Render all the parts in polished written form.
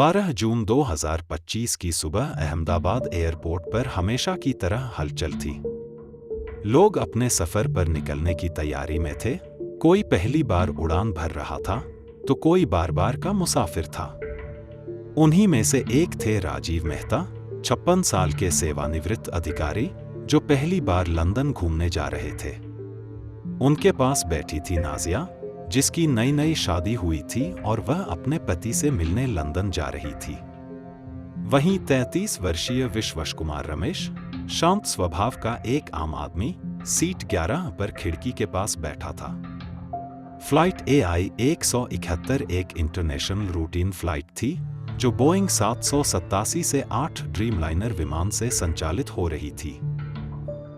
12 जून 2025 की सुबह अहमदाबाद एयरपोर्ट पर हमेशा की तरह हलचल थी। लोग अपने सफर पर निकलने की तैयारी में थे। कोई पहली बार उड़ान भर रहा था तो कोई बार-बार का मुसाफिर था। उन्हीं में से एक थे राजीव मेहता, 56 साल के सेवानिवृत्त अधिकारी जो पहली बार लंदन घूमने जा रहे थे। उनके पास बैठी थी नाजिया, जिसकी नई शादी हुई थी और वह अपने पति से मिलने लंदन जा रही थी। वहीं 33 वर्षीय विश्वश कुमार रमेश, शांत स्वभाव का एक आम आदमी, सीट 11 पर खिड़की के पास बैठा था। फ्लाइट AI 171 एक इंटरनेशनल रूटीन फ्लाइट थी जो बोइंग 787 से 8 ड्रीमलाइनर विमान से संचालित हो रही थी।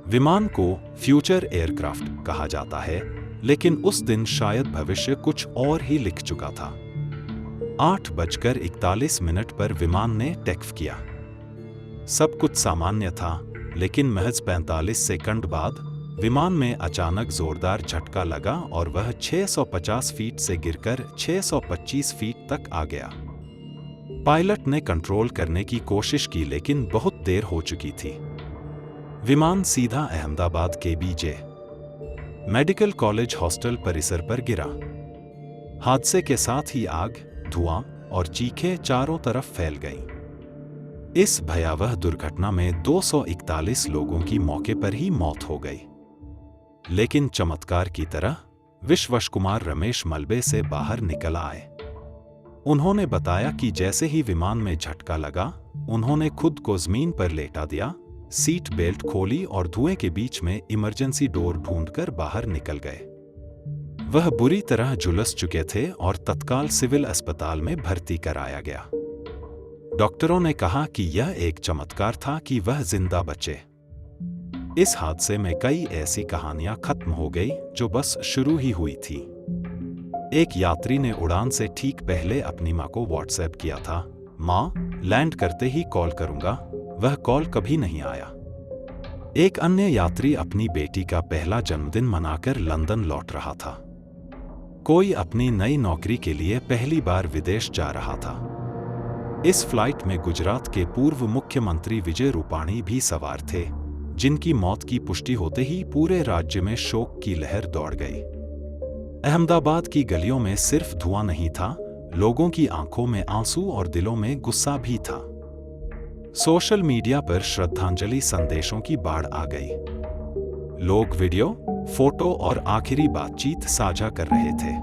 विमान को फ्यूचर एयरक्राफ्ट कहा जाता है, लेकिन उस दिन शायद भविष्य कुछ और ही लिख चुका था। 8:41 पर विमान ने टेक किया। सब कुछ सामान्य था, लेकिन महज 45 सेकंड बाद विमान में अचानक जोरदार झटका लगा और वह 650 फीट से गिरकर 625 फीट तक आ गया। पायलट ने कंट्रोल करने की कोशिश की, लेकिन बहुत देर हो चुकी थी। विमान सीधा अहमदाबाद के BJ मेडिकल कॉलेज हॉस्टल परिसर पर गिरा। हादसे के साथ ही आग, धुआं और चीखें चारों तरफ फैल गईं। इस भयावह दुर्घटना में 241 लोगों की मौके पर ही मौत हो गई। लेकिन चमत्कार की तरह विश्वश कुमार रमेश मलबे से बाहर निकल आए। उन्होंने बताया कि जैसे ही विमान में झटका लगा, उन्होंने खुद को जमीन पर लेटा दिया, सीट बेल्ट खोली और धुएं के बीच में इमरजेंसी डोर ढूंढकर बाहर निकल गए। वह बुरी तरह झुलस चुके थे और तत्काल सिविल अस्पताल में भर्ती कराया गया। डॉक्टरों ने कहा कि यह एक चमत्कार था कि वह जिंदा बचे। इस हादसे में कई ऐसी कहानियां खत्म हो गई जो बस शुरू ही हुई थी। एक यात्री ने उड़ान से ठीक पहले अपनी मां को व्हाट्सएप किया था, मां, लैंड करते ही कॉल करूंगा। वह कॉल कभी नहीं आया। एक अन्य यात्री अपनी बेटी का पहला जन्मदिन मनाकर लंदन लौट रहा था। कोई अपनी नई नौकरी के लिए पहली बार विदेश जा रहा था। इस फ्लाइट में गुजरात के पूर्व मुख्यमंत्री विजय रूपाणी भी सवार थे, जिनकी मौत की पुष्टि होते ही पूरे राज्य में शोक की लहर दौड़ गई। अहमदाबाद की गलियों में सिर्फ धुआं नहीं था, लोगों की आंखों में आंसू और दिलों में गुस्सा भी था। सोशल मीडिया पर श्रद्धांजलि संदेशों की बाढ़ आ गई। लोग वीडियो, फोटो और आखिरी बातचीत साझा कर रहे थे।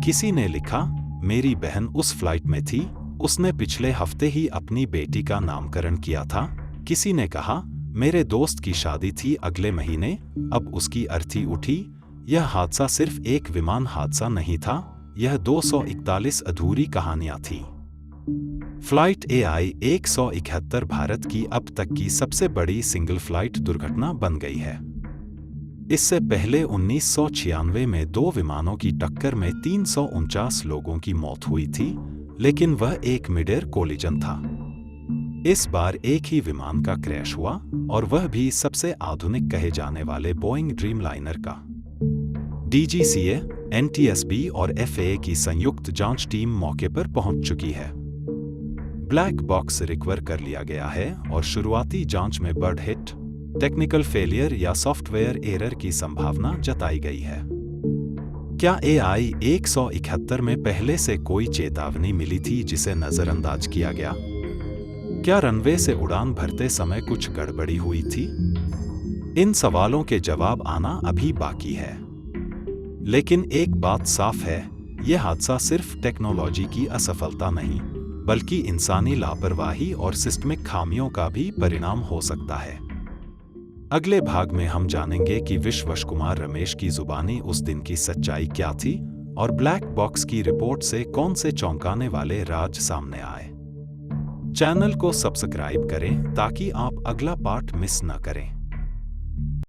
किसी ने लिखा, मेरी बहन उस फ्लाइट में थी, उसने पिछले हफ्ते ही अपनी बेटी का नामकरण किया था। किसी ने कहा, मेरे दोस्त की शादी थी अगले महीने, अब उसकी अर्थी उठी। यह हादसा सिर्फ एक विमान हादसा नहीं था, यह 241 अधूरी कहानियां थीं। फ्लाइट AI 171 भारत की अब तक की सबसे बड़ी सिंगल फ्लाइट दुर्घटना बन गई है। इससे पहले 1996 में 2 विमानों की टक्कर में 349 लोगों की मौत हुई थी, लेकिन वह एक मिड-एयर कोलिजन था। इस बार एक ही विमान का क्रैश हुआ, और वह भी सबसे आधुनिक कहे जाने वाले बोइंग ड्रीमलाइनर का। DGCA, NTSB और FAA की संयुक्त जांच टीम मौके पर पहुंच चुकी है। ब्लैक बॉक्स रिकवर कर लिया गया है और शुरुआती जांच में बर्ड हिट, टेक्निकल फेलियर या सॉफ्टवेयर एरर की संभावना जताई गई है। क्या AI 171 में पहले से कोई चेतावनी मिली थी जिसे नजरअंदाज किया गया? क्या रनवे से उड़ान भरते समय कुछ गड़बड़ी हुई थी? इन सवालों के जवाब आना अभी बाकी है। लेकिन एक बात साफ है, यह हादसा सिर्फ टेक्नोलॉजी की असफलता नहीं, बल्कि इंसानी लापरवाही और सिस्टमिक खामियों का भी परिणाम हो सकता है। अगले भाग में हम जानेंगे कि विश्वश कुमार रमेश की जुबानी उस दिन की सच्चाई क्या थी और ब्लैक बॉक्स की रिपोर्ट से कौन से चौंकाने वाले राज सामने आए। चैनल को सब्सक्राइब करें ताकि आप अगला पार्ट मिस न करें।